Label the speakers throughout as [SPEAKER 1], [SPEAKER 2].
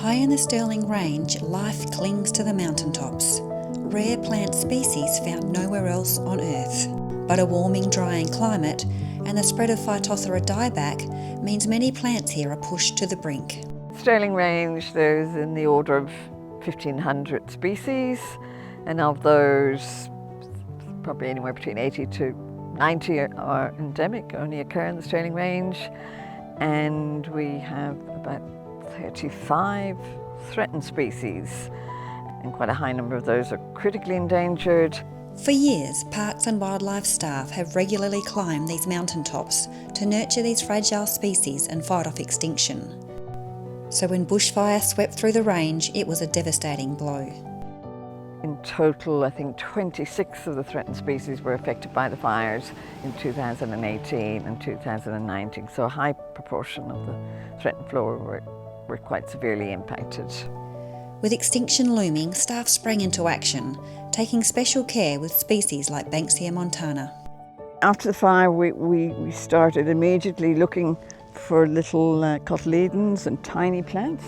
[SPEAKER 1] High in the Sterling Range, life clings to the mountaintops. Rare plant species found nowhere else on Earth. But a warming, drying climate and the spread of 𝗳𝗁𝗳𝗏 dieback means many plants here are pushed to the brink.
[SPEAKER 2] Sterling Range, there's in the order of 1,500 species, and of those, probably anywhere between 80 to 90 are endemic, only occur in the Sterling Range, and we have about 35 threatened species, and quite a high number of those are critically endangered.
[SPEAKER 1] For years, parks and wildlife staff have regularly climbed these mountaintops to nurture these fragile species and fight off extinction. So when bushfire swept through the range, it was a devastating blow.
[SPEAKER 2] In total, I think 26 of the threatened species were affected by the fires in 2018 and 2019, so a high proportion of the threatened flora were quite severely impacted.
[SPEAKER 1] With extinction looming, staff sprang into action, taking special care with species like 𝗵𝗫cia montana.
[SPEAKER 2] After the fire, we started immediately looking for little cotyledons and tiny plants,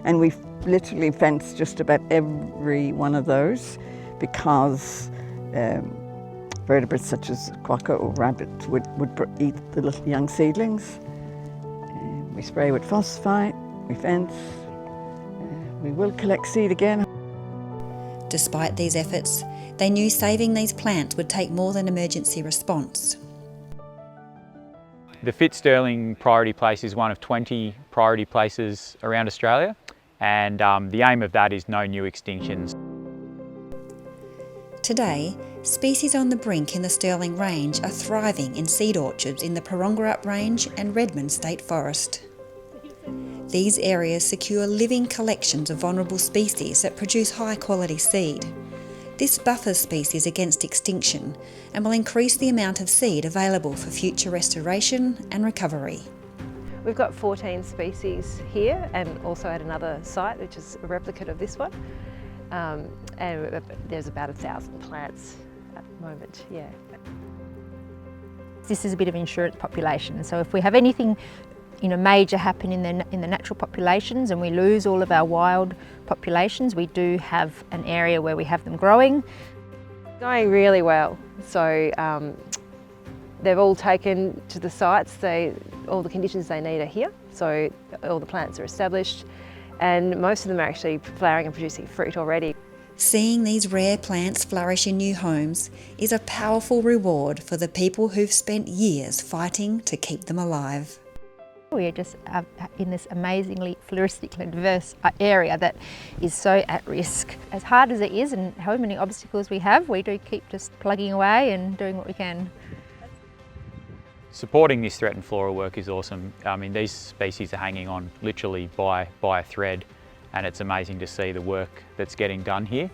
[SPEAKER 2] and we literally fenced just about every one of those because vertebrates such as quokka or rabbits would eat the little young seedlings. We spray with phosphite, we fence, we will collect seed again.
[SPEAKER 1] Despite these efforts, they knew saving these plants would take more than emergency response.
[SPEAKER 3] The Fit Sterling priority place is one of 20 priority places around Australia, and the aim of that is no new extinctions.
[SPEAKER 1] Today, species on the brink in the Sterling Range are thriving in seed orchards in the Parongarup Range and Redmond State Forest. These areas secure living collections of vulnerable species that produce high quality seed. This buffers species against extinction and will increase the amount of seed available for future restoration and recovery.
[SPEAKER 4] We've got 14 species here and also at another site, which is a replicate of this one. And there's about 1,000 plants at the moment, yeah.
[SPEAKER 5] This is a bit of insurance population, so if we have anything major happen in the natural populations and we lose all of our wild populations, we do have an area where we have them growing.
[SPEAKER 4] Going really well. So they've all taken to the sites, all the conditions they need are here, so all the plants are established and most of them are actually flowering and producing fruit already.
[SPEAKER 1] Seeing these rare plants flourish in new homes is a powerful reward for the people who've spent years fighting to keep them alive.
[SPEAKER 5] We are just in this amazingly floristically and diverse area that is so at risk. As hard as it is and how many obstacles we have, we do keep just plugging away and doing what we can.
[SPEAKER 3] Supporting this threatened flora work is awesome. I mean, these species are hanging on literally by a thread, and it's amazing to see the work that's getting done here.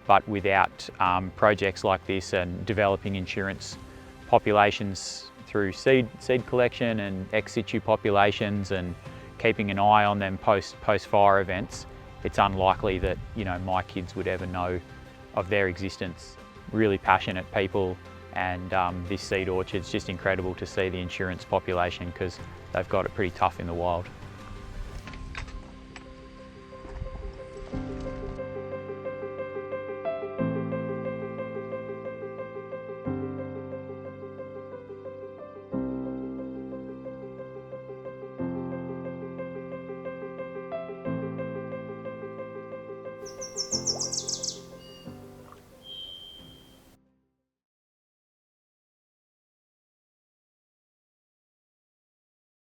[SPEAKER 3] But without projects like this and developing insurance populations through seed collection and ex situ populations and keeping an eye on them post fire events, it's unlikely that my kids would ever know of their existence. Really passionate people, and this seed orchard's just incredible to see the insurance population because they've got it pretty tough in the wild.